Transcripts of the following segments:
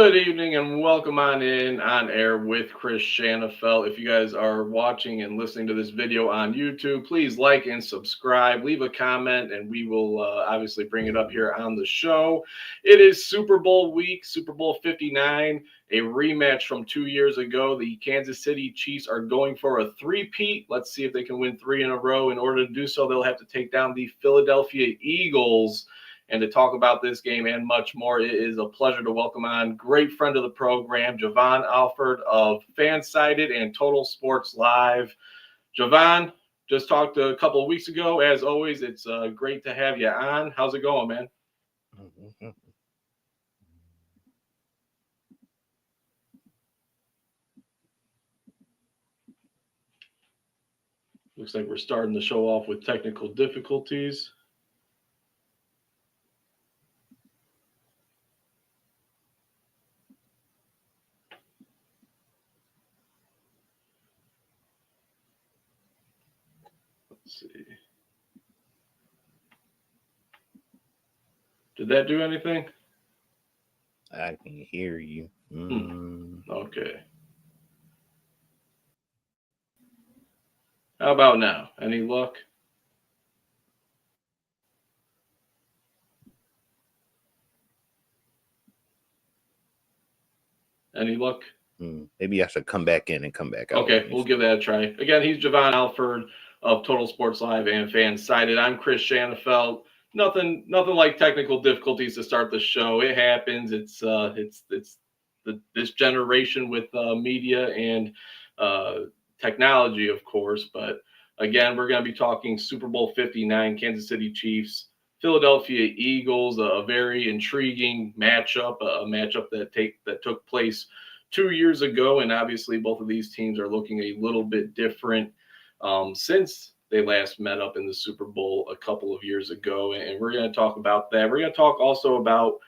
Good evening and welcome on in on air with Chris Shanafelt. If you guys are watching and listening to this video on YouTube, please like and subscribe, leave a comment, and we will obviously bring it up here on the show. It is Super Bowl week, Super Bowl 59, a rematch from 2 years ago. The Kansas City Chiefs are going for a three-peat. Let's see if they can win three in a row. In order to do so, they'll have to take down the Philadelphia Eagles. And to talk about this game and much more, it is a pleasure to welcome on great friend of the program, Jovan Alford of Fansided and Total Sports Live. Jovan, just talked a couple of weeks ago. As always, it's great to have you on. How's it going, man? Looks like we're starting the show off with technical difficulties. Let's see. Did that do anything? I can hear you. Okay. How about now? Any luck? Any luck? Maybe I should come back in and come back out. Okay, we'll give that a try. Again, he's Jovan Alford of Total Sports Live and Fansided. I'm Chris Shanafelt. Nothing like technical difficulties to start the show. It happens. It's this generation with media and technology, of course. But again, we're going to be talking Super Bowl 59, Kansas City Chiefs, Philadelphia Eagles, a very intriguing matchup, a matchup that took place 2 years ago, and obviously both of these teams are looking a little bit different since they last met up in the Super Bowl a couple of years ago, and we're going to talk about that. We're going to talk also about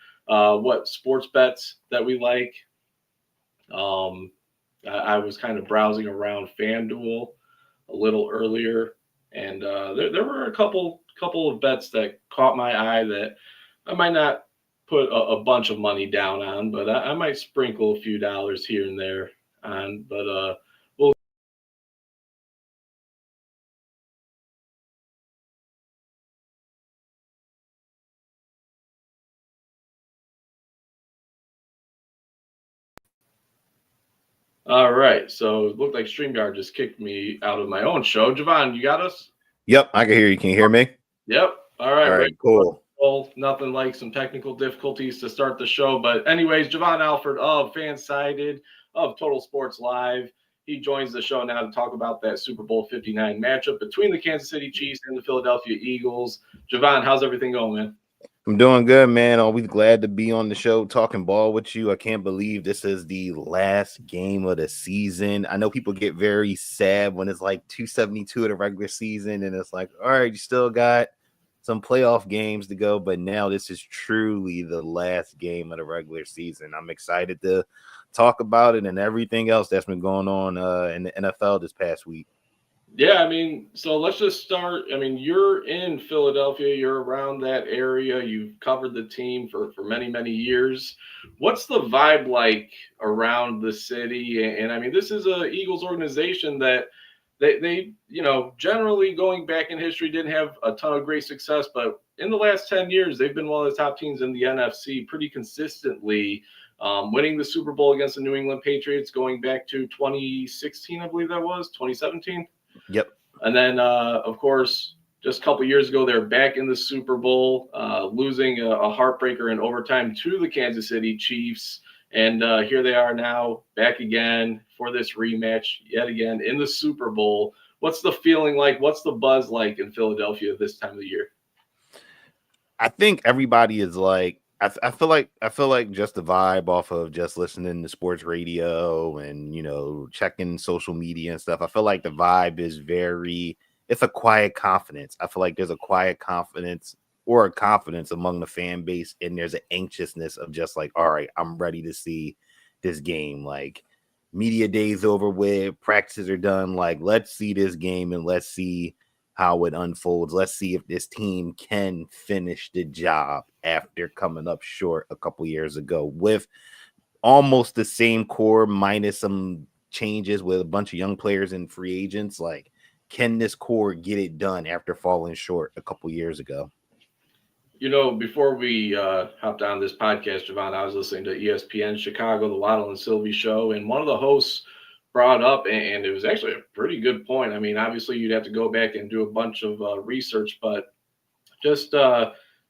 what sports bets that we like. I was kind of browsing around FanDuel a little earlier, and there were a couple of bets that caught my eye that I might not put a bunch of money down on, but I might sprinkle a few dollars here and there on. But we'll. All right, so it looked like StreamYard just kicked me out of my own show. Jovan, you got us? Yep, I can hear you. Can you hear me? Yep. All right, cool. Nothing like some technical difficulties to start the show. But anyways, Jovan Alford of Fansided of Total Sports Live. He joins the show now to talk about that Super Bowl 59 matchup between the Kansas City Chiefs and the Philadelphia Eagles. Jovan, how's everything going, man? I'm doing good, man. Always glad to be on the show talking ball with you. I can't believe this is the last game of the season. I know people get very sad when it's like 272 of the regular season, and it's like, all right, you still got some playoff games to go, but now this is truly the last game of the regular season. I'm excited to talk about it and everything else that's been going on in the NFL this past week. Yeah, I mean, so let's just start. I mean, you're in Philadelphia, you're around that area, you've covered the team for many, many years. What's the vibe like around the city? And I mean, this is a Eagles organization that they generally going back in history didn't have a ton of great success, but in the last 10 years, they've been one of the top teams in the NFC pretty consistently, winning the Super Bowl against the New England Patriots going back to 2016, I believe that was 2017. Yep. And then, of course, just a couple years ago, they're back in the Super Bowl, losing a heartbreaker in overtime to the Kansas City Chiefs. And here they are now back again for this rematch yet again in the Super Bowl. What's the feeling like? What's the buzz like in Philadelphia this time of the year? I think everybody is like, I feel like just the vibe off of just listening to sports radio and, checking social media and stuff. I feel like the vibe is it's a quiet confidence. I feel like there's a quiet confidence or a confidence among the fan base. And there's an anxiousness of just like, all right, I'm ready to see this game. Like media days over with, practices are done. Like, let's see this game and let's see how it unfolds. Let's see if this team can finish the job after coming up short a couple years ago with almost the same core minus some changes with a bunch of young players and free agents. Like, can this core get it done after falling short a couple years ago? Before we hopped on this podcast, Jovan, I was listening to ESPN Chicago, the Waddle and Sylvie show, and one of the hosts brought up, and it was actually a pretty good point. I mean, obviously, you'd have to go back and do a bunch of research, but just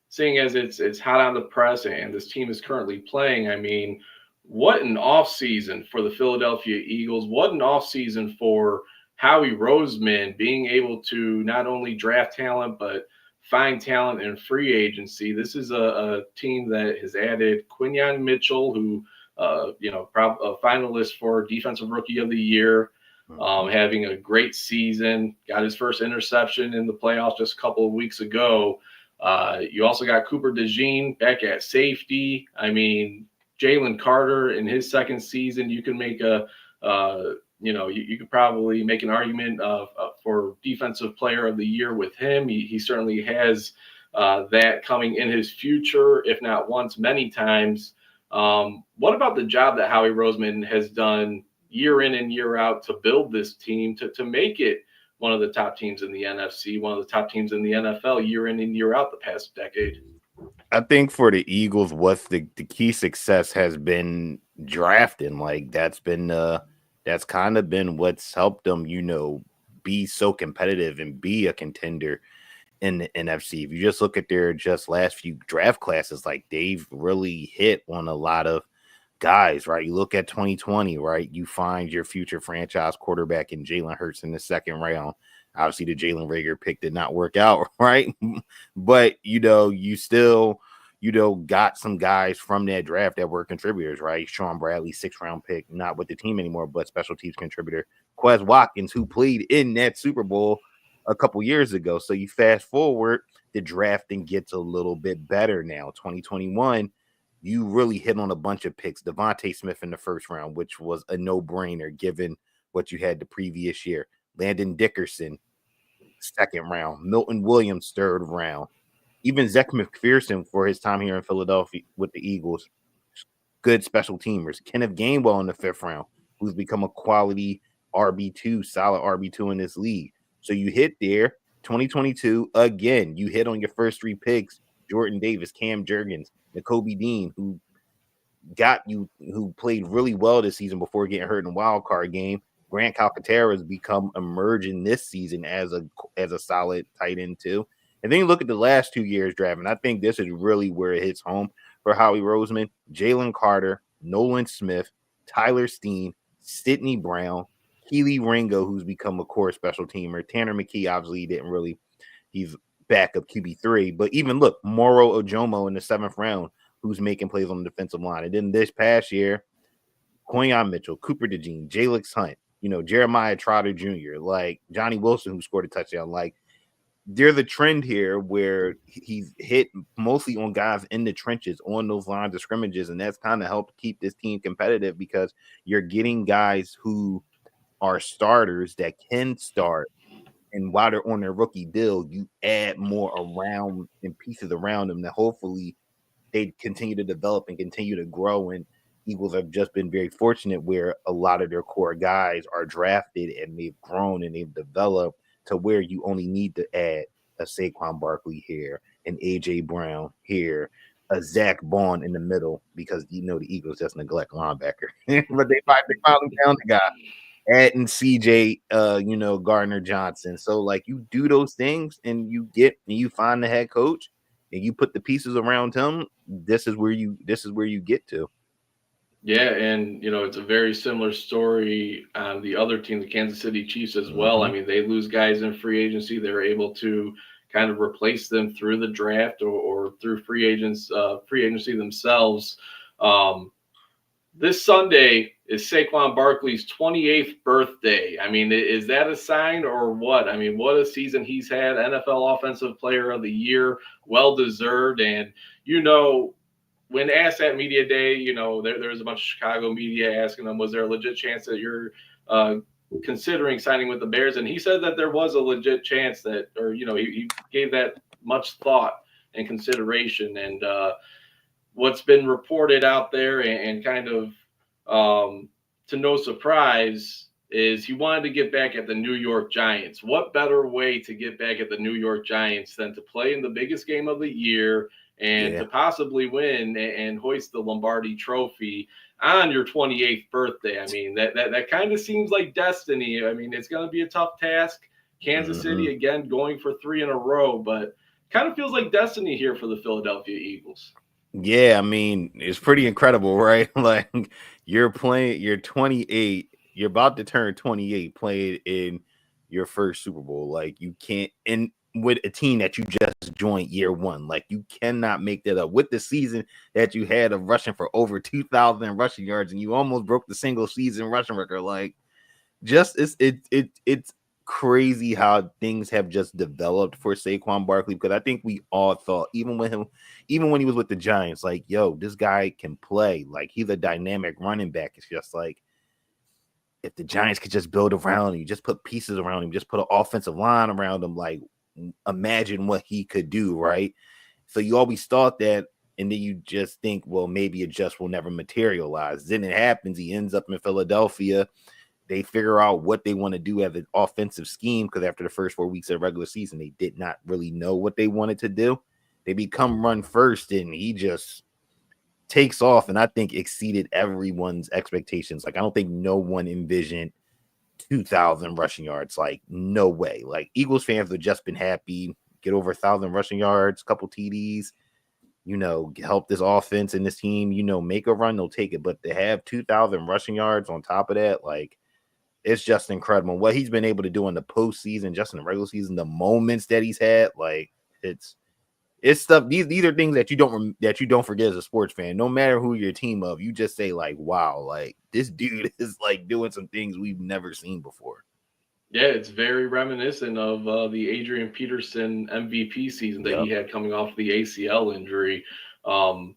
seeing as it's hot on the press and this team is currently playing, I mean, what an off season for the Philadelphia Eagles! What an off season for Howie Roseman being able to not only draft talent but find talent in free agency. This is a team that has added Quinyon Mitchell, who a finalist for Defensive Rookie of the Year. Having a great season, got his first interception in the playoffs just a couple of weeks ago. You also got Cooper DeJean back at safety. I mean, Jalen Carter in his second season, you can make you could probably make an argument for Defensive Player of the Year with him. He certainly has that coming in his future, if not once, many times. What about the job that Howie Roseman has done year in and year out to build this team to make it one of the top teams in the NFC, one of the top teams in the NFL year in and year out the past decade? I think for the Eagles, what's the key success has been drafting. Like, that's kind of been what's helped them, be so competitive and be a contender in the NFC. If you just look at their just last few draft classes, like, they've really hit on a lot of guys, right? You look at 2020, right? You find your future franchise quarterback in Jalen Hurts in the second round. Obviously, the Jalen Reagor pick did not work out, right? But, you still, got some guys from that draft that were contributors, right? Sean Bradley, 6th-round pick, not with the team anymore, but special teams contributor. Quez Watkins, who played in that Super Bowl a couple years ago. So you fast forward, the drafting gets a little bit better now. 2021, you really hit on a bunch of picks. Devontae Smith in the first round, which was a no-brainer given what you had the previous year. Landon Dickerson, 2nd round. Milton Williams, 3rd round. Even Zach McPherson for his time here in Philadelphia with the Eagles, good special teamers. Kenneth Gainwell in the 5th round, who's become a quality RB2, solid RB2 in this league. So you hit there. 2022, again, you hit on your first 3 picks. Jordan Davis, Cam Jurgens, Nakobe Dean, who played really well this season before getting hurt in the wild card game. Grant Calcaterra has become emerging this season as a solid tight end too. And then you look at the last 2 years drafting. I think this is really where it hits home for Howie Roseman. Jalen Carter, Nolan Smith, Tyler Steen, Sidney Brown, Keely Ringo, who's become a core special teamer. Tanner McKee, obviously, he's backup QB3. But even look, Moro Ojomo in the 7th round, who's making plays on the defensive line. And then this past year, Quinyon Mitchell, Cooper DeJean, Jalix Hunt, Jeremiah Trotter Jr., like Johnny Wilson, who scored a touchdown. Like, there's a trend here where he's hit mostly on guys in the trenches on those lines of scrimmages, and that's kind of helped keep this team competitive because you're getting guys who are starters that can start, and while they're on their rookie deal, you add more around and pieces around them that hopefully they continue to develop and continue to grow. And Eagles have just been very fortunate where a lot of their core guys are drafted and they've grown and they've developed to where you only need to add a Saquon Barkley here, an AJ Brown here, a Zach Bond in the middle, because the Eagles just neglect linebacker. But they finally found the guy. Adding CJ, Gardner Johnson. So, like, you do those things and you find the head coach and you put the pieces around him. This is where you get to. Yeah, and it's a very similar story on the other team, the Kansas City Chiefs, as well. I mean, they lose guys in free agency. They're able to kind of replace them through the draft or through free agency themselves. This Sunday is Saquon Barkley's 28th birthday. I mean, is that a sign or what? I mean, what a season he's had. NFL Offensive Player of the Year, well deserved. And when asked at media day, there was a bunch of Chicago media asking him, was there a legit chance that you're considering signing with the Bears? And he said that there was a legit chance that, or, he gave that much thought and consideration. And what's been reported out there and kind of to no surprise, is he wanted to get back at the New York Giants. What better way to get back at the New York Giants than to play in the biggest game of the year and Yeah. to possibly win and hoist the Lombardi Trophy on your 28th birthday? I mean, that kind of seems like destiny. I mean, it's going to be a tough task. Kansas City again going for 3 in a row, but kind of feels like destiny here for the Philadelphia Eagles. Yeah, I mean, it's pretty incredible, right? Like you're 28, you're about to turn 28 playing in your first Super Bowl. Like you can't, and with a team that you just joined year one, like you cannot make that up with the season that you had of rushing for over 2,000 rushing yards, and you almost broke the single season rushing record. Like just it's crazy how things have just developed for Saquon Barkley, because I think we all thought, even when he was with the Giants, like, yo, this guy can play. Like, he's a dynamic running back. It's just like, if the Giants could just build around him, just put pieces around him, just put an offensive line around him, like, imagine what he could do, right? So you always thought that, and then you just think, well, maybe it just will never materialize. Then it happens. He ends up in Philadelphia. They figure out what they want to do as an offensive scheme, because after the first 4 weeks of the regular season, they did not really know what they wanted to do. They become run first, and he just takes off, and I think exceeded everyone's expectations. Like, I don't think no one envisioned 2,000 rushing yards. Like, no way. Like, Eagles fans have just been happy, get over 1,000 rushing yards, couple TDs, help this offense and this team, make a run, they'll take it. But to have 2,000 rushing yards on top of that, like, it's just incredible what he's been able to do in the postseason, just in the regular season. The moments that he's had, like, it's stuff. These are things that you don't forget as a sports fan. No matter who your team of, you just say, like, wow, like, this dude is like doing some things we've never seen before. Yeah, it's very reminiscent of the Adrian Peterson MVP season that he Yep. had coming off the ACL injury. Um,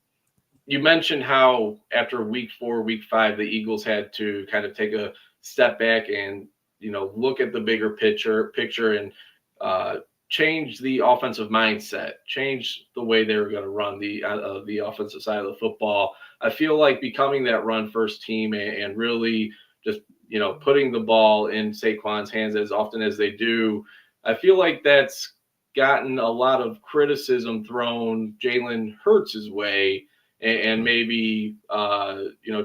you mentioned how after week 4, week 5, the Eagles had to kind of take a step back and look at the bigger picture and change the offensive mindset, change the way they were going to run the offensive side of the football. I feel like becoming that run first team and really just putting the ball in Saquon's hands as often as they do, I feel like that's gotten a lot of criticism thrown Jalen Hurts' way, and maybe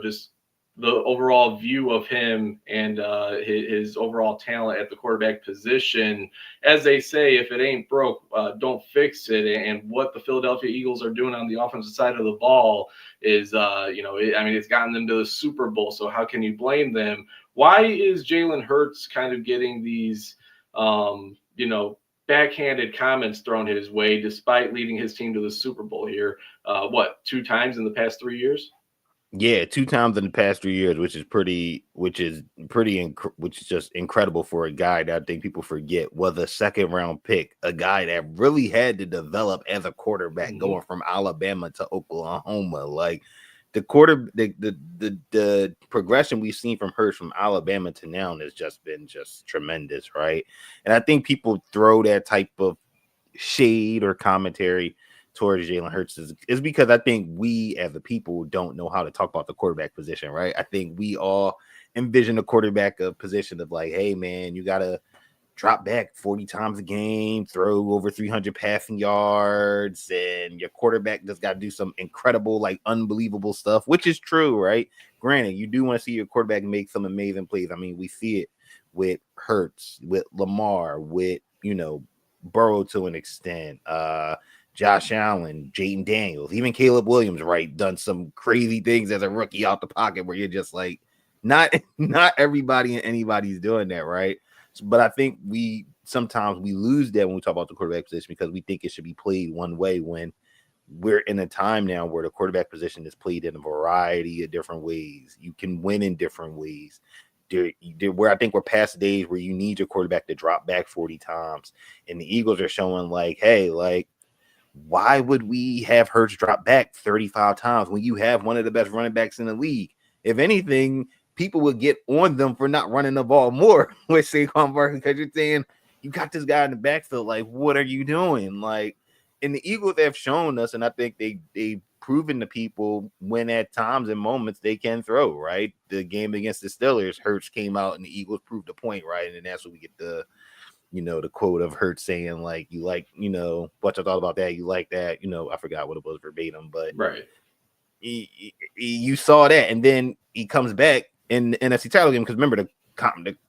just the overall view of him and his overall talent at the quarterback position. As they say, if it ain't broke, don't fix it. And what the Philadelphia Eagles are doing on the offensive side of the ball is, it's gotten them to the Super Bowl. So how can you blame them? Why is Jalen Hurts kind of getting these, backhanded comments thrown his way, despite leading his team to the Super Bowl here? 2 times in the past 3 years? Yeah, 2 times in the past 3 years, which is just incredible for a guy that I think people forget was a second round pick, a guy that really had to develop as a quarterback, going from Alabama to Oklahoma. Like, the progression we've seen from Hurts from Alabama to now has just been tremendous, right? And I think people throw that type of shade or commentary towards Jalen Hurts is because I think we as a people don't know how to talk about the quarterback position, right? I think we all envision the quarterback a position of like, hey man, you gotta drop back 40 times a game, throw over 300 passing yards, and your quarterback just got to do some incredible, like, unbelievable stuff, which is true, right? Granted, you do want to see your quarterback make some amazing plays. I mean, we see it with Hurts, with Lamar, with Burrow to an extent, Josh Allen, Jaden Daniels, even Caleb Williams, right? Done some crazy things as a rookie out the pocket where you're just like, not everybody and anybody's doing that, right? But I think sometimes we lose that when we talk about the quarterback position, because we think it should be played one way, when we're in a time now where the quarterback position is played in a variety of different ways. You can win in different ways. Where I think we're past the days where you need your quarterback to drop back 40 times. And the Eagles are showing like, hey, like, why would we have Hurts drop back 35 times when you have one of the best running backs in the league? If anything, people would get on them for not running the ball more with Saquon Barkley, because you're saying, you got this guy in the backfield, like, what are you doing? Like, and the Eagles have shown us, and I think they proven to people when at times and moments they can throw, right? The game against the Steelers, Hurts came out and the Eagles proved the point, right? And then that's when we get the quote of Hurts saying, like, you like, what you thought about that, you like that, I forgot what it was verbatim, but right. you saw that, and then he comes back in the NFC title game, because remember the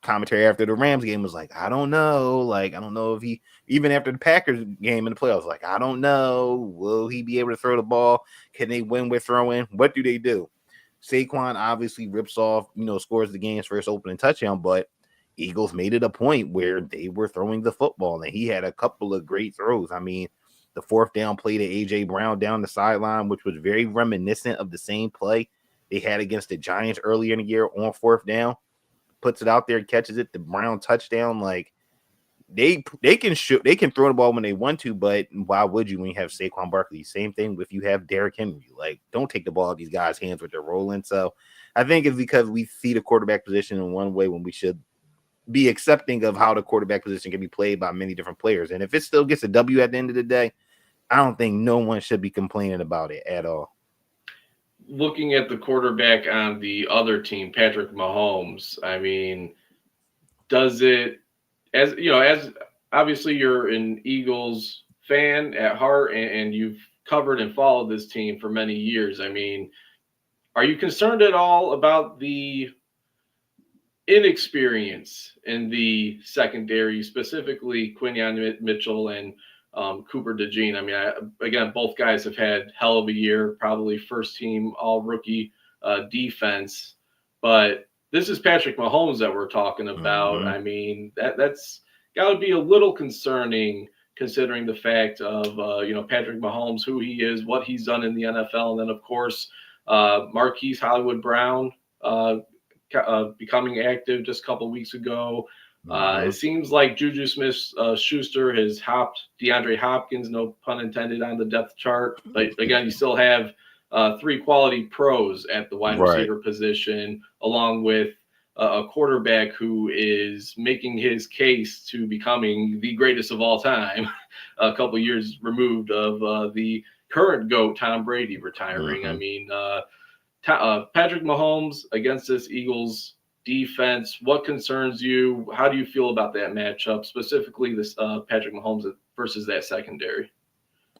commentary after the Rams game was like, I don't know if he, even after the Packers game in the playoffs, like, I don't know, will he be able to throw the ball? Can they win with throwing? What do? Saquon obviously rips off, scores the game's first opening touchdown, but Eagles made it a point where they were throwing the football, and he had a couple of great throws. I mean, the fourth down play to A.J. Brown down the sideline, which was very reminiscent of the same play they had against the Giants earlier in the year on fourth down, puts it out there, catches it, the Brown touchdown. Like, they can shoot, they can throw the ball when they want to, but why would you when you have Saquon Barkley? Same thing if you have Derrick Henry. Like, don't take the ball out of these guys' hands when they're rolling. So I think it's because we see the quarterback position in one way when we should be accepting of how the quarterback position can be played by many different players. And if it still gets a W at the end of the day, I don't think no one should be complaining about it at all. Looking at the quarterback on the other team, Patrick Mahomes, I mean, does it, as obviously you're an Eagles fan at heart, and you've covered and followed this team for many years. I mean, are you concerned at all about the inexperience in the secondary, specifically Quinyon Mitchell and Cooper DeJean? I mean, again, both guys have had hell of a year, probably first team all rookie defense, but this is Patrick Mahomes that we're talking about. Mm-hmm. I mean, that's got to be a little concerning, considering the fact of Patrick Mahomes, who he is, what he's done in the NFL, and then of course Marquise Hollywood Brown becoming active just a couple weeks ago. Mm-hmm. It seems like Juju Smith-Schuster has hopped DeAndre Hopkins, no pun intended, on the depth chart. But again, you still have three quality pros at the wide receiver position, along with a quarterback who is making his case to becoming the greatest of all time, a couple years removed of the current GOAT, Tom Brady, retiring. Mm-hmm. I mean, Patrick Mahomes against this Eagles defense, what concerns you? How do you feel about that matchup, specifically this Patrick Mahomes versus that secondary?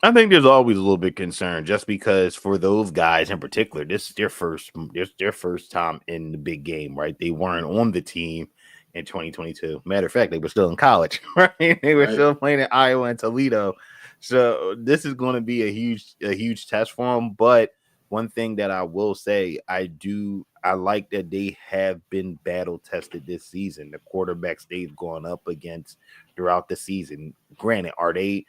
I think there's always a little bit concern, just because for those guys in particular, this is their first time in the big game, right? They weren't on the team in 2022. Matter of fact, they were still in college, right? They were still playing in Iowa and Toledo. So this is going to be a huge test for them. But one thing that I will say, I like that they have been battle tested this season. The quarterbacks they've gone up against throughout the season. Granted, are they,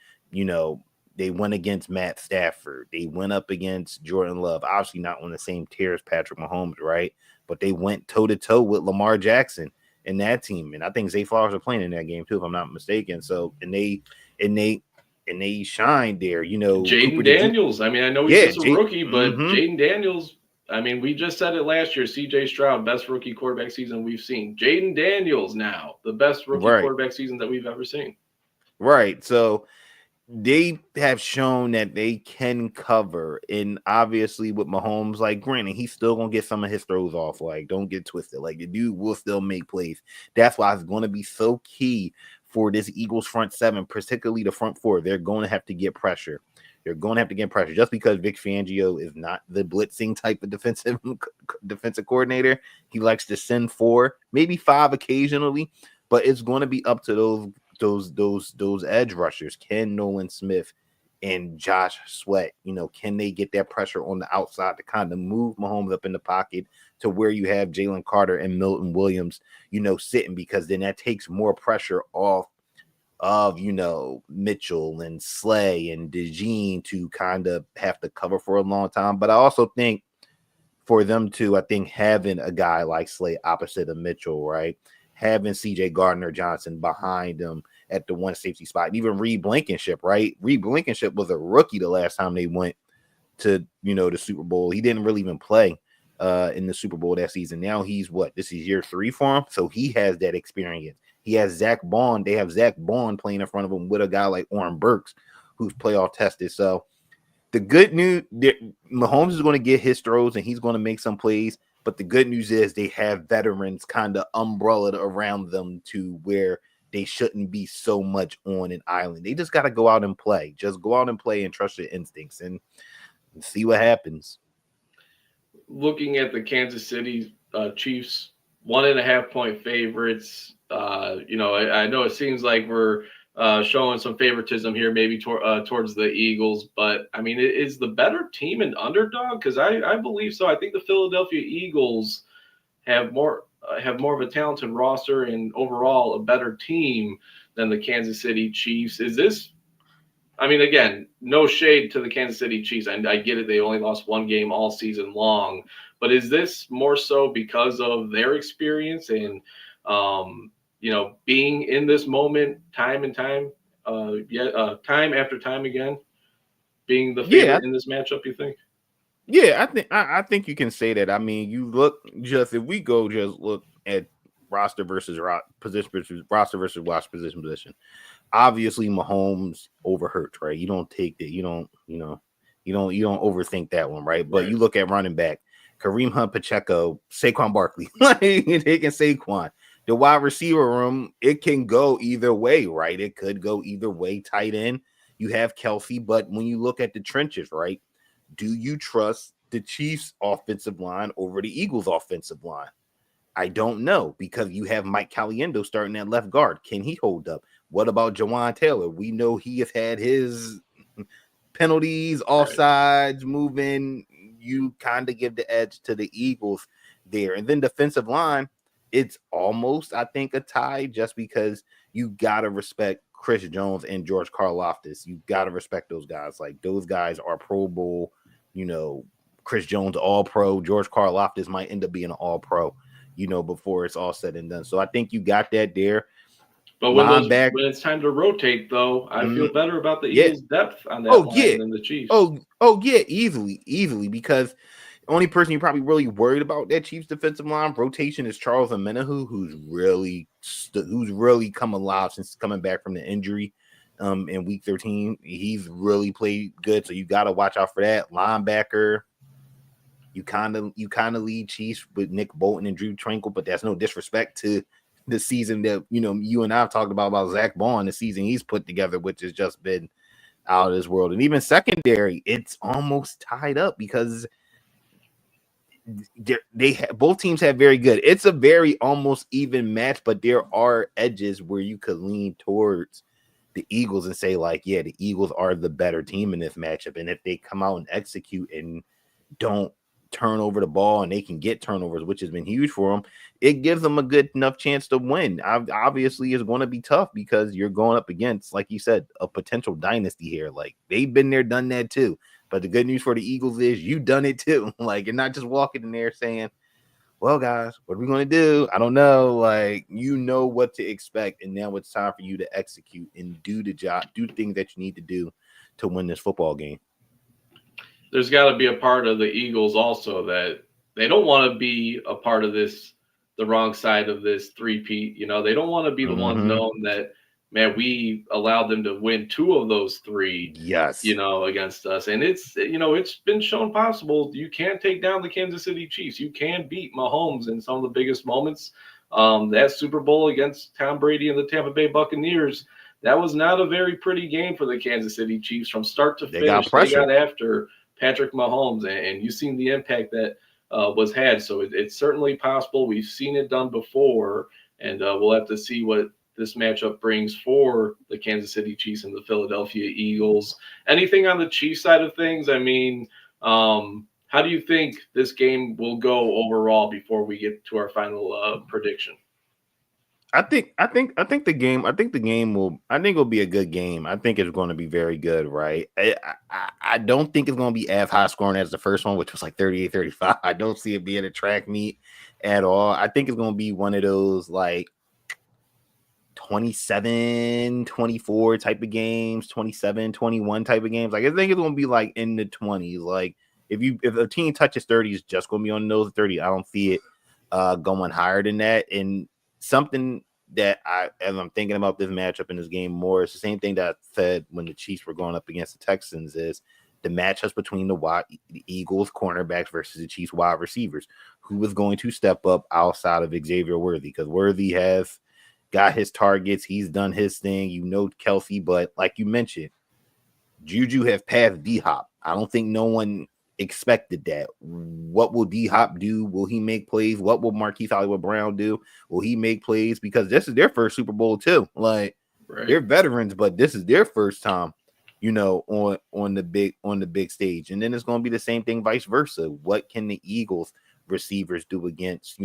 they went against Matt Stafford. They went up against Jordan Love. Obviously not on the same tier as Patrick Mahomes, right? But they went toe-to-toe with Lamar Jackson in that team. And I think Zay Flowers are playing in that game too, if I'm not mistaken. So, and they shined there, Jaden Daniels. I mean, I know he's just a rookie, but Jaden Daniels, I mean, we just said it last year. C.J. Stroud, best rookie quarterback season we've seen. Jaden Daniels now, the best rookie quarterback season that we've ever seen. Right. So they have shown that they can cover. And obviously with Mahomes, like, granted, he's still going to get some of his throws off. Like, don't get twisted. Like, the dude will still make plays. That's why it's going to be so key for this Eagles front seven, particularly the front four. They're going to have to get pressure. Just because Vic Fangio is not the blitzing type of defensive coordinator. He likes to send 4, maybe 5 occasionally, but it's going to be up to those edge rushers. Can Nolan Smith and Josh Sweat, can they get that pressure on the outside to kind of move Mahomes up in the pocket to where you have Jalen Carter and Milton Williams, sitting, because then that takes more pressure off of, Mitchell and Slay and DeJean to kind of have to cover for a long time. But I also think for them to, having a guy like Slay opposite of Mitchell, right? Having CJ Gardner-Johnson behind him at the one safety spot, and even Reed Blankenship, right? Reed Blankenship was a rookie the last time they went to, the Super Bowl. He didn't really even play in the Super Bowl that season. Now he's this is year 3 for him. So he has that experience. He has Zach Bond. They have Zach Bond playing in front of him with a guy like Oren Burks, who's playoff tested. So the good news, Mahomes is going to get his throws and he's going to make some plays. But the good news is they have veterans kind of umbrellaed around them to where they shouldn't be so much on an island. They just got to go out and play. Just go out and play and trust your instincts and see what happens. Looking at the Kansas City Chiefs, 1.5 point favorites. I know it seems like we're showing some favoritism here, maybe towards the Eagles, but I mean, is the better team an underdog? Because I believe so. I think the Philadelphia Eagles have more of a talented roster and overall a better team than the Kansas City Chiefs. Is this? I mean, again, no shade to the Kansas City Chiefs. I get it; they only lost one game all season long. But is this more so because of their experience and being in this moment time and time, time after time again, being the favorite in this matchup? You think? Yeah, I think you can say that. I mean, you look just if we go just look at roster versus position versus roster versus watch position. Obviously, Mahomes overhurt, right? You don't take that. You don't overthink that one, right? But you look at running back, Kareem Hunt, Pacheco, Saquon Barkley, like taking Saquon. The wide receiver room, it can go either way, right? It could go either way. Tight end, you have Kelsey, but when you look at the trenches, right? Do you trust the Chiefs' offensive line over the Eagles' offensive line? I don't know because you have Mike Caliendo starting at left guard. Can he hold up? What about Jawan Taylor? We know he has had his penalties, offsides, moving. You kind of give the edge to the Eagles there. And then defensive line, it's almost, I think, a tie just because you got to respect Chris Jones and George Karlaftis. You got to respect those guys. Like, those guys are Pro Bowl, Chris Jones, All-Pro. George Karlaftis might end up being an All-Pro, before it's all said and done. So I think you got that there. But when it's time to rotate, though, I feel better about the Eagles' depth on that line than the Chiefs. Yeah, easily, because the only person you're probably really worried about that Chiefs defensive line rotation is Charles Omenihu, who's really come alive since coming back from the injury in week 13. He's really played good, so you got to watch out for that. Linebacker, you kind of lead Chiefs with Nick Bolton and Drew Tranquil, but that's no disrespect to the season that you and I have talked about Zach Bond, the season he's put together, which has just been out of this world. And even secondary, it's almost tied up because both teams have very good. It's a very almost even match, but there are edges where you could lean towards the Eagles and say, like, yeah, the Eagles are the better team in this matchup. And if they come out and execute and don't turn over the ball and they can get turnovers, which has been huge for them, it gives them a good enough chance to win. Obviously, it's going to be tough because you're going up against, like you said, a potential dynasty here. Like, they've been there, done that too. But the good news for the Eagles is you've done it too. Like, you're not just walking in there saying, well, guys, what are we going to do? I don't know. Like, you know what to expect. And now it's time for you to execute and do the job, do things that you need to do to win this football game. There's got to be a part of the Eagles also that they don't want to be a part of this, the wrong side of this three-peat. They don't want to be the ones known that, man, we allowed them to win 2 of those 3, against us. And it's been shown possible. You can take down the Kansas City Chiefs. You can beat Mahomes in some of the biggest moments. That Super Bowl against Tom Brady and the Tampa Bay Buccaneers, that was not a very pretty game for the Kansas City Chiefs from start to finish. They got after Patrick Mahomes, and you've seen the impact that was had. So it's certainly possible. We've seen it done before, and we'll have to see what this matchup brings for the Kansas City Chiefs and the Philadelphia Eagles. Anything on the Chiefs side of things? I mean, how do you think this game will go overall before we get to our final prediction? I think the game will be a good game. I think it's going to be very good, right? I don't think it's going to be as high scoring as the first one, which was like 38-35. I don't see it being a track meet at all. I think it's going to be one of those like 27-24 type of games, 27-21 type of games. Like, I think it's going to be like in the 20s. Like, if a team touches 30, it's just going to be on those 30. I don't see it going higher than that. And something that as I'm thinking about this matchup in this game more, it's the same thing that I said when the Chiefs were going up against the Texans, is the matchups between the Eagles cornerbacks versus the Chiefs wide receivers. Who is going to step up outside of Xavier Worthy? Because Worthy has got his targets. He's done his thing. Kelsey, but like you mentioned, Juju have passed D-Hop. I don't think no one expected that. What will D-Hop do? Will he make plays? What will Marquise Hollywood Brown do? Will he make plays? Because this is their first Super Bowl too. Like, they're veterans, but this is their first time, on the big stage. And then it's going to be the same thing vice versa. What can the Eagles receivers do against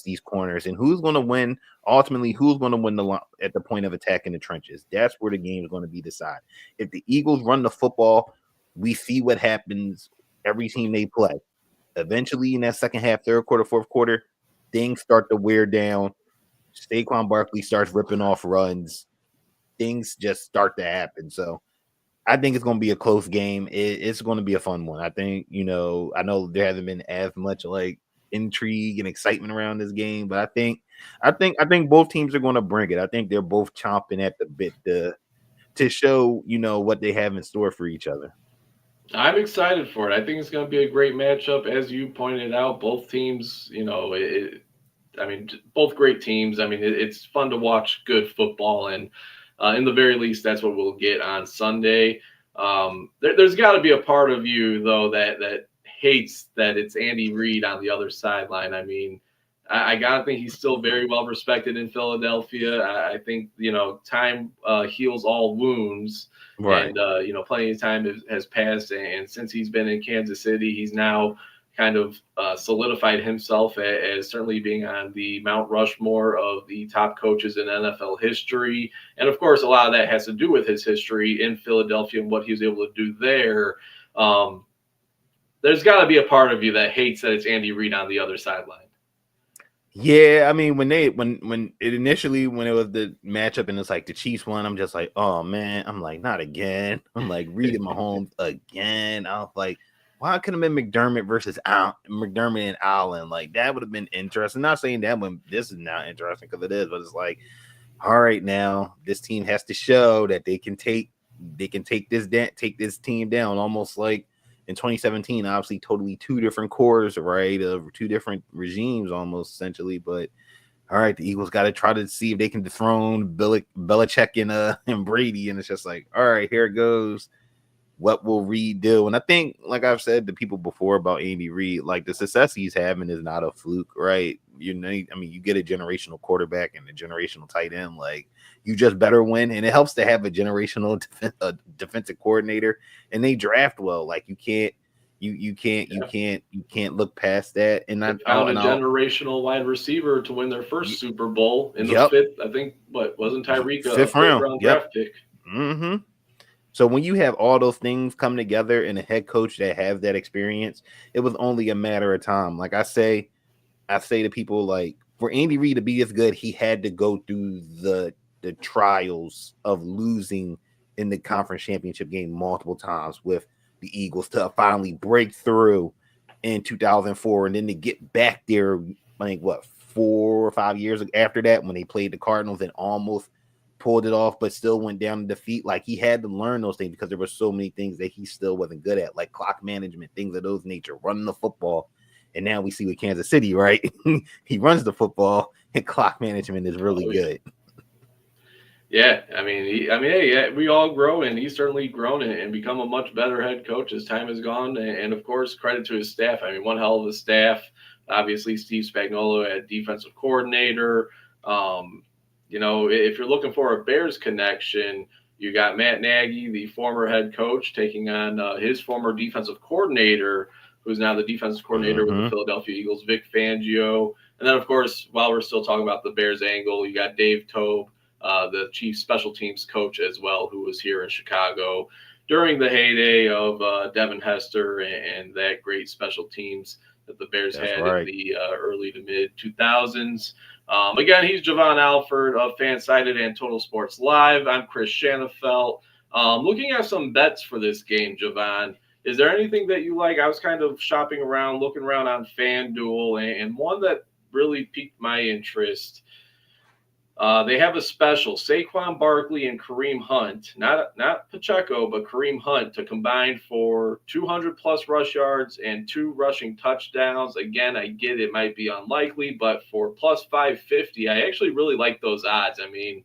these corners, and who's going to win ultimately? Who's going to win at the point of attack in the trenches? That's where the game is going to be decided. If the Eagles run the football, we see what happens every team they play. Eventually, in that second half, third quarter, fourth quarter, things start to wear down. Saquon Barkley starts ripping off runs. Things just start to happen. So I think it's going to be a close game. It's going to be a fun one. I think, I know there hasn't been as much like intrigue and excitement around this game, but I think both teams are going to bring it. I think they're both chomping at the bit to show, what they have in store for each other. I'm excited for it. I think it's going to be a great matchup. As you pointed out, both teams, both great teams. It's fun to watch good football, and in the very least, that's what we'll get on Sunday. There's got to be a part of you, though, that hates that it's Andy Reid on the other sideline. I got to think he's still very well respected in Philadelphia. I think, time heals all wounds. Right. And, plenty of time has passed. And since he's been in Kansas City, he's now kind of solidified himself as certainly being on the Mount Rushmore of the top coaches in NFL history. And, of course, a lot of that has to do with his history in Philadelphia and what he was able to do there. There's got to be a part of you that hates that it's Andy Reid on the other sideline. Yeah, when it was the matchup and it's like the Chiefs won, I'm just like, oh man, I'm like, not again. I'm like, Reid and Mahomes again. I was like, why couldn't have been McDermott and Allen? Like, that would have been interesting. Not saying that when this is not interesting, because it is, but it's like, all right, now this team has to show that they can take this team down, almost like in 2017, obviously totally two different cores, right, of two different regimes almost essentially. But all right, the Eagles got to try to see if they can dethrone Belichick and Brady. And it's just like, all right, here it goes. What will Reid do? And I think, like I've said to people before about Andy Reid, like the success he's having is not a fluke, right? You get a generational quarterback and a generational tight end, like you just better win. And it helps to have a generational defensive coordinator, and they draft well. Like you can't look past that. And I found a generational wide receiver to win their first Super Bowl in the fifth. I think wasn't Tyreek a fifth round draft pick? Mm-hmm. So when you have all those things come together and a head coach that has that experience, it was only a matter of time. Like I say to people, like, for Andy Reid to be as good, he had to go through the trials of losing in the conference championship game multiple times with the Eagles to finally break through in 2004, and then to get back there, like 4 or 5 years after that when they played the Cardinals and almost pulled it off, but still went down in defeat. Like, he had to learn those things because there were so many things that he still wasn't good at, like clock management, things of those nature, running the football. And now we see with Kansas City, right? He runs the football, and clock management is really good. Yeah, hey, we all grow, and he's certainly grown and become a much better head coach as time has gone. And of course, credit to his staff. One hell of a staff. Obviously, Steve Spagnuolo at defensive coordinator. If you're looking for a Bears connection, you got Matt Nagy, the former head coach, taking on his former defensive coordinator, who's now the defensive coordinator with the Philadelphia Eagles, Vic Fangio. And then, of course, while we're still talking about the Bears angle, you got Dave Tobe, the chief special teams coach as well, who was here in Chicago during the heyday of Devin Hester and that great special teams that the Bears had in the early to mid 2000s. Again, he's Jovan Alford of Fansided and Total Sports Live. I'm Chris Shanafelt. Looking at some bets for this game, Jovan, is there anything that you like? I was kind of shopping around, looking around on FanDuel, and one that really piqued my interest. They have a special: Saquon Barkley and Kareem Hunt, not Pacheco, but Kareem Hunt, to combine for 200 plus rush yards and 2 rushing touchdowns. Again, I get it might be unlikely, but for plus 550, I actually really like those odds. I mean,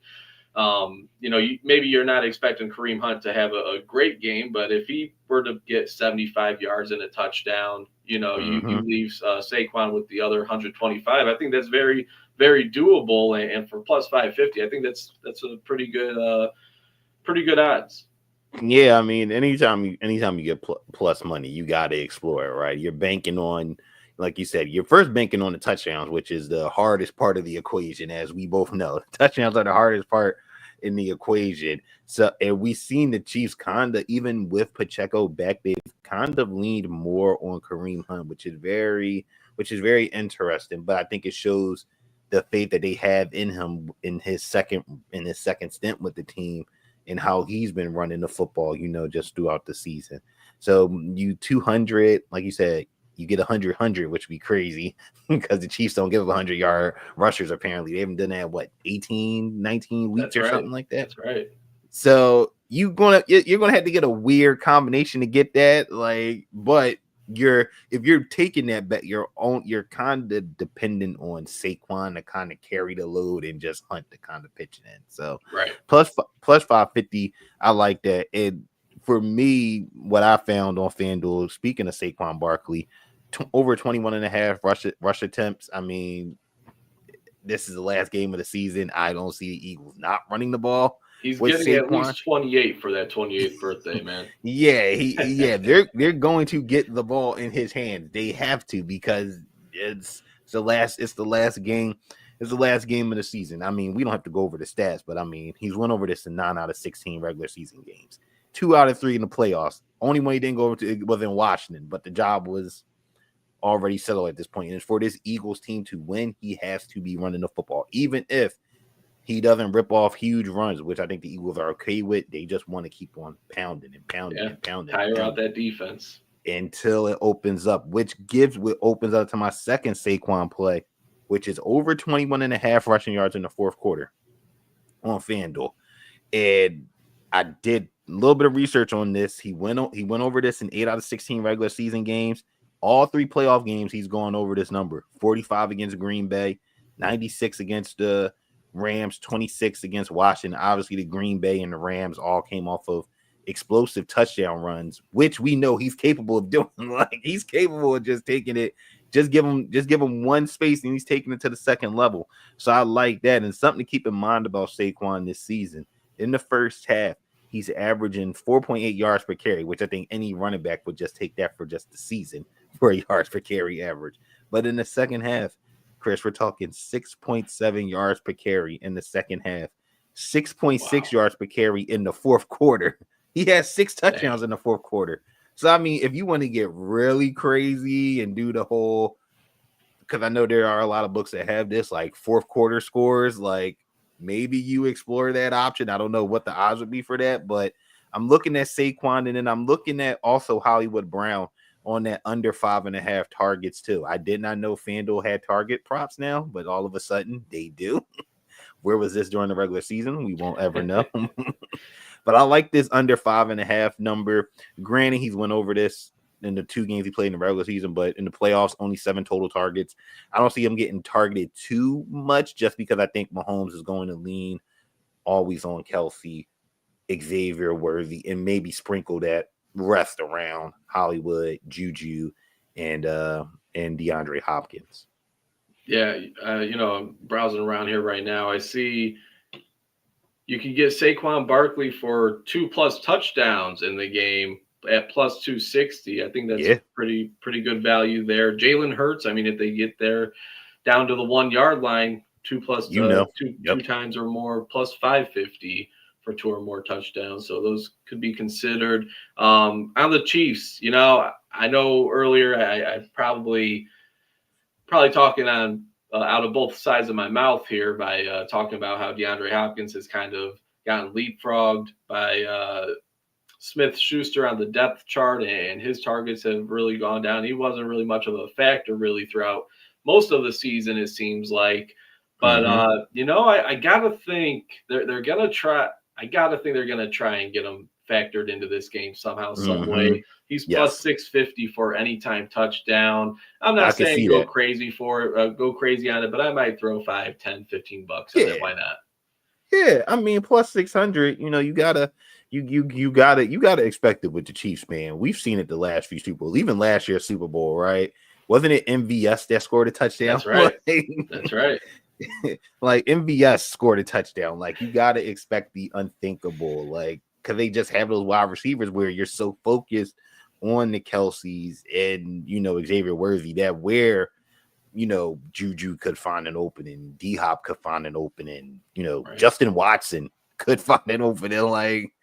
maybe you're not expecting Kareem Hunt to have a great game, but if he were to get 75 yards and a touchdown, you Mm-hmm. leave Saquon with the other 125. I think that's very, very doable, and for plus 550, I think that's a pretty good odds. Yeah, I mean, anytime you get plus money, you got to explore it, right? You're banking on, like you said, you're first banking on the touchdowns, which is the hardest part of the equation, as we both know. Touchdowns are the hardest part in the equation. So, and we've seen the Chiefs kind of, even with Pacheco back, they've kind of leaned more on Kareem Hunt, which is very interesting. But I think it shows the faith that they have in him in his second stint with the team and how he's been running the football, just throughout the season. So you 200, like you said, you get 100, which would be crazy because the Chiefs don't give 100-yard rushers. Apparently, they haven't done that what 18, 19 weeks That's or right. something like that. That's right. So you're gonna have to get a weird combination to get that. But if you're taking that bet, you're kind of dependent on Saquon to kind of carry the load and just Hunt to kind of pitch it in. So Right. plus 550, I like that. And for me, what I found on FanDuel, speaking of Saquon Barkley, over 21 and a half rush attempts. I mean, this is the last game of the season. I don't see the Eagles not running the ball He's with getting at Saquon. least 28 for that 28th birthday, man. They're going to get the ball in his hands. They have to because it's the last game. It's the last game of the season. I mean, we don't have to go over the stats, but I mean, he's won over this in 9 out of 16 regular season games, 2 out of 3 in the playoffs. Only one he didn't go over to was in Washington, but the job was already settled at this point. And for this Eagles team to win, he has to be running the football, even if he doesn't rip off huge runs, which I think the Eagles are okay with. They just want to keep on pounding and pounding Yeah. and pounding and Tire out pounding that defense. until it opens up, which opens up to my second Saquon play, which is over 21 and a half rushing yards in the fourth quarter on FanDuel. And I did a little bit of research on this. He went over this in 8 out of 16 regular season games. All 3 playoff games, he's gone over this number: 45 against Green Bay, 96 against the Rams, 26 against Washington. Obviously, the Green Bay and the Rams all came off of explosive touchdown runs, which we know he's capable of doing. Like, he's capable of just taking it, just give him one space, and he's taking it to the second level. So I like that. And something to keep in mind about Saquon this season: in the first half, he's averaging 4.8 yards per carry, which I think any running back would just take that for just the season for a yards per carry average. But in the second half, Chris, we're talking 6.7 yards per carry in the second half, 6.6 Wow. yards per carry in the fourth quarter. He has 6 touchdowns Dang. in the fourth quarter. So, I mean, if you want to get really crazy and do the whole, because I know there are a lot of books that have this, like fourth quarter scores, like maybe you explore that option. I don't know what the odds would be for that, but I'm looking at Saquon, and then I'm looking at also Hollywood Brown on that under 5.5 targets too. I did not know FanDuel had target props now, but all of a sudden they do. Where was this during the regular season? We won't ever know. But I like this under 5.5 number. Granted, he's went over this in the 2 games he played in the regular season, but in the playoffs, only 7 total targets. I don't see him getting targeted too much just because I think Mahomes is going to lean always on Kelsey, Xavier Worthy, and maybe sprinkle that rest around Hollywood, Juju, and DeAndre Hopkins. Yeah, I'm browsing around here right now. I see you can get Saquon Barkley for 2 plus touchdowns in the game at plus 260. I think that's Yeah, pretty good value there. Jalen Hurts, I mean, if they get there down to the 1 yard line, 2 plus two Yep. times or more, plus 550 for 2 or more touchdowns. So those could be considered. On the Chiefs, I know earlier I probably talking on out of both sides of my mouth here by talking about how DeAndre Hopkins has kind of gotten leapfrogged by Smith Schuster on the depth chart, and his targets have really gone down. He wasn't really much of a factor really throughout most of the season, it seems like. But I gotta think they're gonna try. I gotta think they're gonna try and get him factored into this game somehow, some way. He's plus Yes. 650 for anytime touchdown. I'm I not can saying see go that. crazy for it, go crazy on it, but I might throw 5, 10, 15 bucks on it. Yeah. Why not? Yeah. I mean, plus 600, you gotta expect it with the Chiefs, man. We've seen it the last few Super Bowls, even last year's Super Bowl, right? Wasn't it MVS that scored a touchdown? That's right. That's right. Like MVS scored a touchdown. Like you gotta expect the unthinkable, like because they just have those wide receivers where you're so focused on the Kelseys and Xavier Worthy that where Juju could find an opening, D Hop could find an opening, Right. Justin Watson could find an opening. Like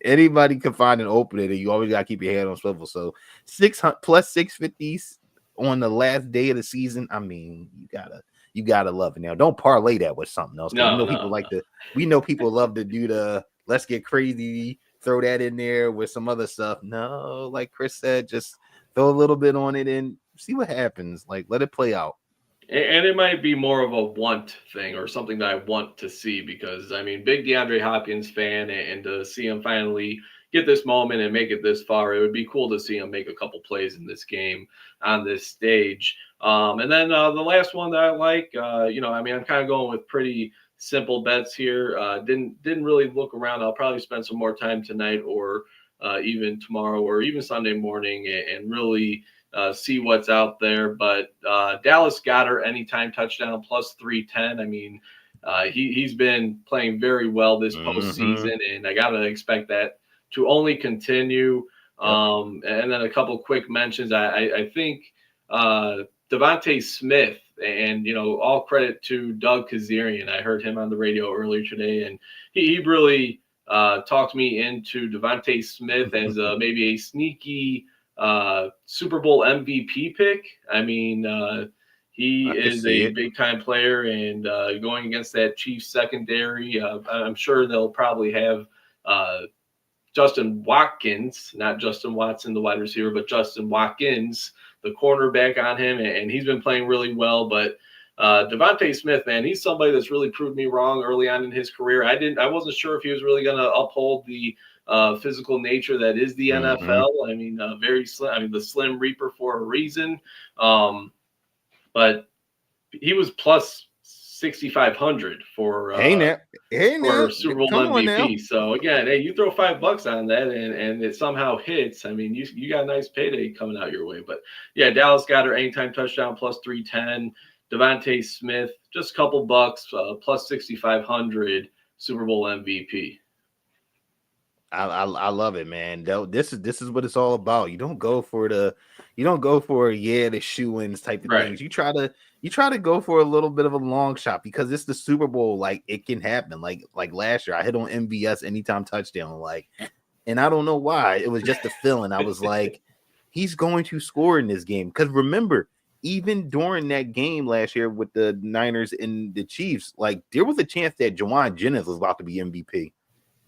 anybody could find an opening, and you always gotta keep your head on swivel. So 600 plus 650s on the last day of the season. I mean, you gotta love it. Now, don't parlay that with something else because we know people love to do the let's get crazy, throw that in there with some other stuff. No, like Chris said, just throw a little bit on it and see what happens. Like let it play out. And it might be more of a want thing or something that I want to see because I mean, big DeAndre Hopkins fan, and to see him finally get this moment and make it this far, it would be cool to see him make a couple plays in this game on this stage. And then the last one that I like, I mean, I'm kind of going with pretty simple bets here. Didn't really look around. I'll probably spend some more time tonight or even tomorrow or even Sunday morning and really see what's out there. But Dallas Goedert anytime touchdown plus 310. I mean, he's been playing very well this postseason, and I gotta expect that to only continue. And then a couple quick mentions. I think Devontae Smith, and all credit to Doug Kazarian. I heard him on the radio earlier today, and he really talked me into Devontae Smith as maybe a sneaky Super Bowl MVP pick. I mean, he is a big time player, and going against that Chiefs secondary, I'm sure they'll probably have Justin Watkins, not Justin Watson, the wide receiver, but Justin Watkins, the cornerback on him, and he's been playing really well. But Devontae Smith, man, he's somebody that's really proved me wrong early on in his career. I wasn't sure if he was really going to uphold the physical nature that is the NFL. I mean, very slim. I mean, the Slim Reaper for a reason. But he was plus 6,500 for Super Bowl MVP. So again, hey, you throw $5 on that and it somehow hits. I mean, you got a nice payday coming out your way. But yeah, Dallas Goedert anytime touchdown plus 310. Devontae Smith just a couple bucks plus 6,500 Super Bowl MVP. I love it, man. This is what it's all about. You don't go for the shoe-ins type of things. You try to go for a little bit of a long shot because it's the Super Bowl. Like it can happen. Like last year, I hit on MVS anytime touchdown. Like, and I don't know why. It was just a feeling. I was like, he's going to score in this game. Because remember, even during that game last year with the Niners and the Chiefs, like there was a chance that Jovan Jennings was about to be MVP.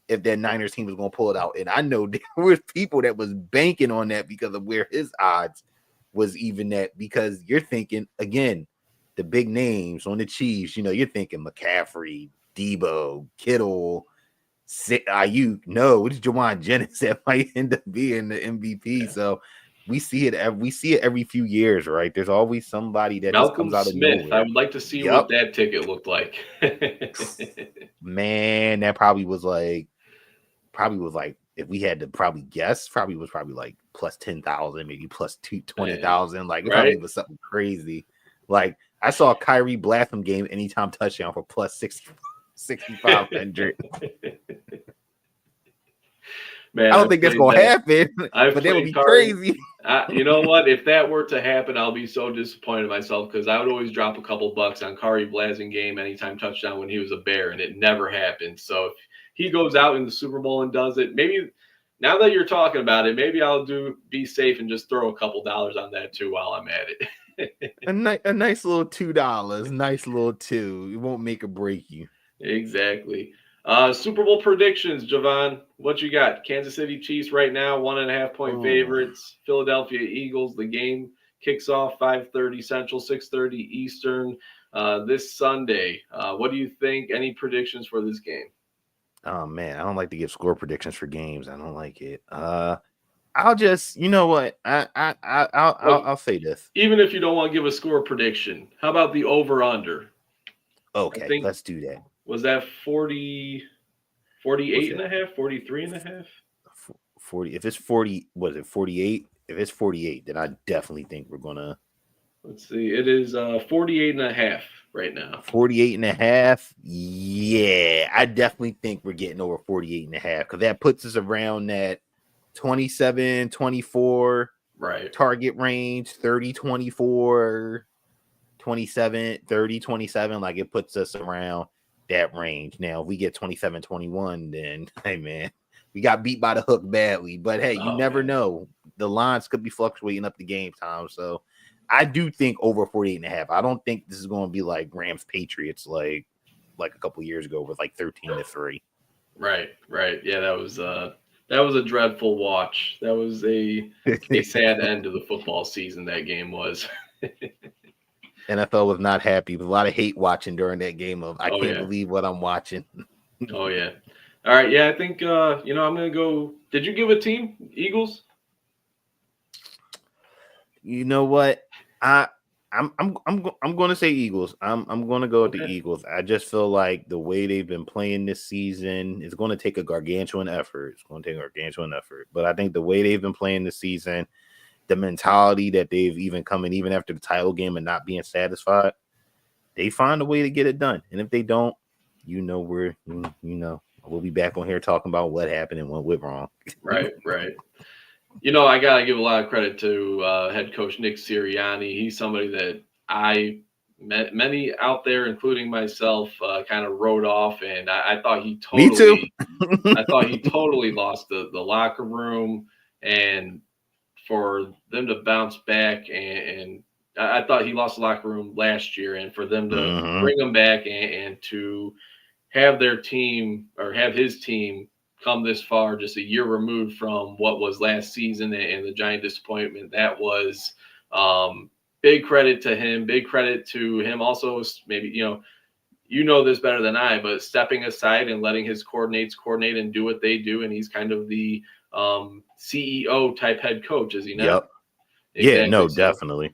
If that Niners team was going to pull it out. And I know there was people that was banking on that because of where his odds was even at, because you're thinking, again, the big names on the Chiefs, you're thinking McCaffrey, Debo, Kittle, Ayuk. No, it's Jovan Jennings that might end up being the MVP. So we see it every few years, right? There's always somebody that just comes out of nowhere. I would like to see what that ticket looked like. Man, that probably was like if we had to probably guess, was like plus 10,000, maybe plus 20,000. Like it probably was something crazy. Like I saw Kyrie Blatham game anytime touchdown for plus 6,500. Man, I don't think that's gonna happen, but that would be crazy. You know what? If that were to happen, I'll be so disappointed in myself because I would always drop a couple bucks on Kyrie Blatham game anytime touchdown when he was a Bear, and it never happened. So if he goes out in the Super Bowl and does it, maybe now that you're talking about it, maybe I'll be safe and just throw a couple dollars on that too while I'm at it. a nice little $2, nice little $2. It won't make or break you. Exactly. Super Bowl predictions, Jovan. What you got? Kansas City Chiefs right now, 1.5 point favorites. Philadelphia Eagles. The game kicks off 5:30 Central, 6:30 Eastern this Sunday. What do you think? Any predictions for this game? Oh man, I don't like to give score predictions for games. I don't like it. I'll just, you know what? I'll say this. Even if you don't want to give a score prediction, how about the over-under? I Okay, think, let's do that. was that 40, 48 What's and that? a half, 43 and a half? 40. If it's 40, was it 48? If it's 48, then I definitely think we're gonna Let's see. It is 48 and a half right now. 48 and a half. Yeah, I definitely think we're getting over 48 and a half because that puts us around that 27, 24 Right. target range, 30, 24, 27, 30, 27. Like it puts us around that range. Now, if we get 27, 21, then hey man, we got beat by the hook badly. But hey, you Oh, never man. know. The lines could be fluctuating up the game time. So I do think over 48 and a half. I don't think this is going to be like Rams Patriots like a couple years ago with like 13-3. Right. Yeah, that was a dreadful watch. That was a sad end to the football season that game was. NFL was not happy. With a lot of hate watching during that game of I Oh can't yeah. believe what I'm watching. Oh yeah. All right, yeah, I think I'm gonna go. Did you give a team? Eagles? You know what? I'm going to say Eagles. I'm going to go with the Okay. Eagles. I just feel like the way they've been playing this season is going to take a gargantuan effort. It's going to take a gargantuan effort. But I think the way they've been playing this season, the mentality that they've even come in, even after the title game and not being satisfied, they find a way to get it done. And if they don't, we'll be back on here talking about what happened and what went wrong. Right. I gotta give a lot of credit to head coach Nick Sirianni. He's somebody that I met many out there, including myself, kind of wrote off, and I thought he Me too. totally, I thought he totally lost the locker room, and for them to bounce back, and I thought he lost the locker room last year, and for them to Mm-hmm. bring him back and to have their team or have his team come this far, just a year removed from what was last season and the giant disappointment that was. Big credit to him. Big credit to him. Also, maybe this better than I, but stepping aside and letting his coordinates coordinate and do what they do, and he's kind of the CEO type head coach, is he not? Yep. Yeah, Exactly. no, So definitely.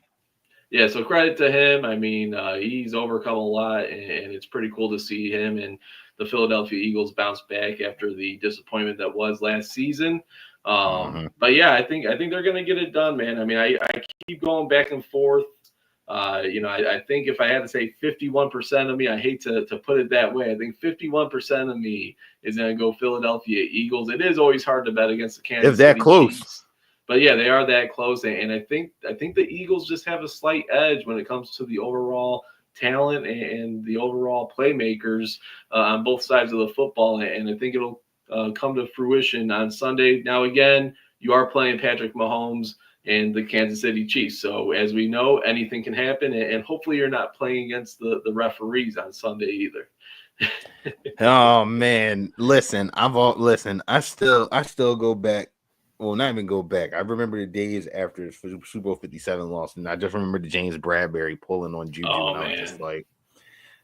yeah, so credit to him. I mean, he's overcome a lot, and it's pretty cool to see him and the Philadelphia Eagles bounce back after the disappointment that was last season. Mm-hmm. But yeah, I think they're going to get it done, man. I mean, I keep going back and forth. I think if I had to say 51% of me, I hate to put it that way. I think 51% of me is going to go Philadelphia Eagles. It is always hard to bet against the If Kansas that City close. Chiefs. But yeah, they are that close, and I think the Eagles just have a slight edge when it comes to the overall talent and the overall playmakers on both sides of the football, and I think it'll come to fruition on Sunday. Now, again, you are playing Patrick Mahomes and the Kansas City Chiefs, so as we know, anything can happen, and hopefully, you're not playing against the referees on Sunday either. Oh man, listen, I still go back. Well, not even go back. I remember the days after the Super Bowl 57 loss, and I just remember the James Bradbury pulling on Juju, Oh and man,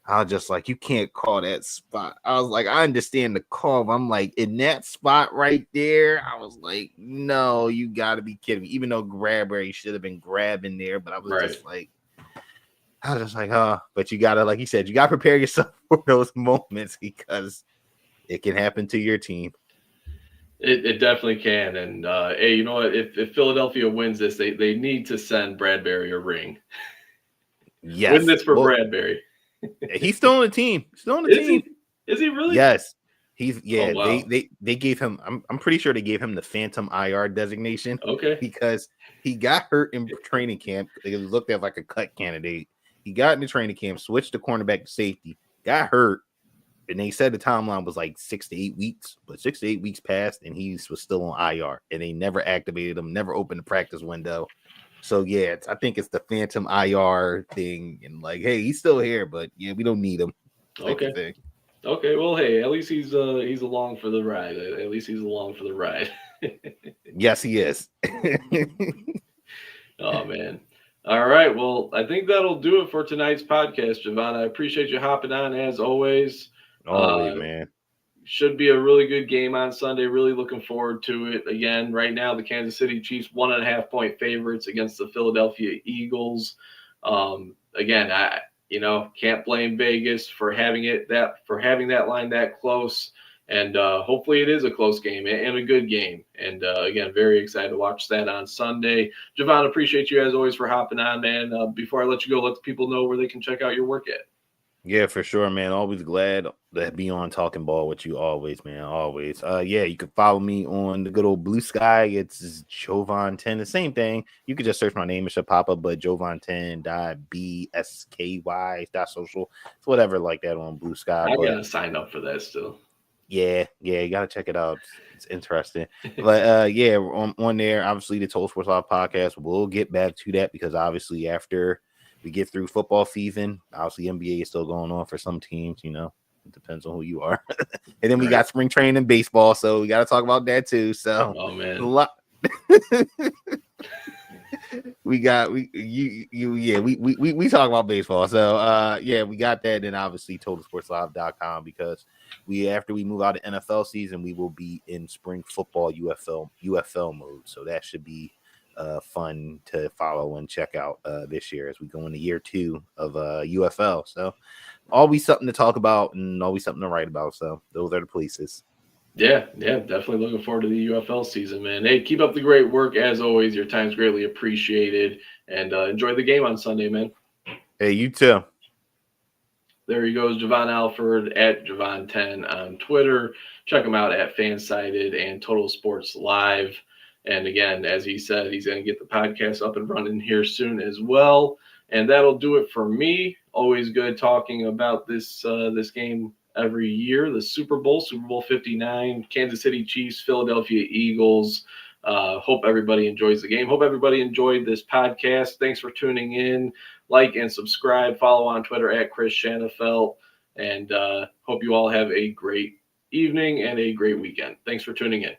I was just like, you can't call that spot. I was like, I understand the call, but I'm like, in that spot right there, I was like, no, you got to be kidding me. Even though Bradbury should have been grabbing there, but I was right. just like, but you gotta, like you said, you gotta prepare yourself for those moments because it can happen to your team. It definitely can. And hey, you know what? If Philadelphia wins this, they need to send Bradbury a ring. Win Yes. this for Well, Bradbury. he's still on the team. Still on the Is team. he? Is he really? Yes. Oh wow. They gave him, I'm pretty sure they gave him the Phantom IR designation Okay. because he got hurt in training camp. They looked at like a cut candidate. He got in the training camp, switched the cornerback to safety, got hurt, and they said the timeline was like 6 to 8 weeks, but 6 to 8 weeks passed and he was still on IR, and they never activated him, never opened the practice window. So yeah, I think it's the Phantom IR thing, and like, hey, he's still here, but yeah, we don't need him type of Okay. thing. Okay. Well, hey, at least he's along for the ride. At least he's along for the ride. Yes, he is. Oh man. All right. Well, I think that'll do it for tonight's podcast, Jovan. I appreciate you hopping on as always. Always, Uh, man. should be a really good game on Sunday. Really looking forward to it. Again, right now the Kansas City Chiefs 1.5 point favorites against the Philadelphia Eagles. Again, I can't blame Vegas for having that line that close. And hopefully it is a close game and a good game. And again, very excited to watch that on Sunday. Jovan, appreciate you as always for hopping on, man. Before I let you go, let the people know where they can check out your work at. Yeah, for sure, man. Always glad to be on Talking Ball with you always, man. Always. Yeah, you can follow me on the good old Blue Sky. It's Jovan 10. The same thing. You could just search my name, it should pop up, but Jovan10.bsky.social. It's whatever like that on Blue Sky. I But gotta sign up for that still. yeah, you gotta check it out. It's interesting. But yeah, on there, obviously the Total Sports Live podcast. We'll get back to that because obviously after we get through football season, obviously NBA is still going on for some teams, it depends on who you are. And then we got spring training and baseball, so we gotta talk about that too. So oh man. a lot. we talk about baseball. So yeah, we got that. And obviously totalsportslive.com because after we move out of NFL season, we will be in spring football UFL mode. So that should be fun to follow and check out this year as we go into year 2 of UFL. So always something to talk about and always something to write about. So those are the places. Yeah, definitely looking forward to the UFL season, man. Hey, keep up the great work as always. Your time's greatly appreciated, and enjoy the game on Sunday, man. Hey, you too. There he goes, Jovan Alford at Jovan10 on Twitter. Check him out at Fansided and Total Sports Live. And again, as he said, he's going to get the podcast up and running here soon as well. And that'll do it for me. Always good talking about this game every year, the Super Bowl 59, Kansas City Chiefs, Philadelphia Eagles. Hope everybody enjoys the game. Hope everybody enjoyed this podcast. Thanks for tuning in. Like and subscribe. Follow on Twitter at Chris Shanafelt. And hope you all have a great evening and a great weekend. Thanks for tuning in.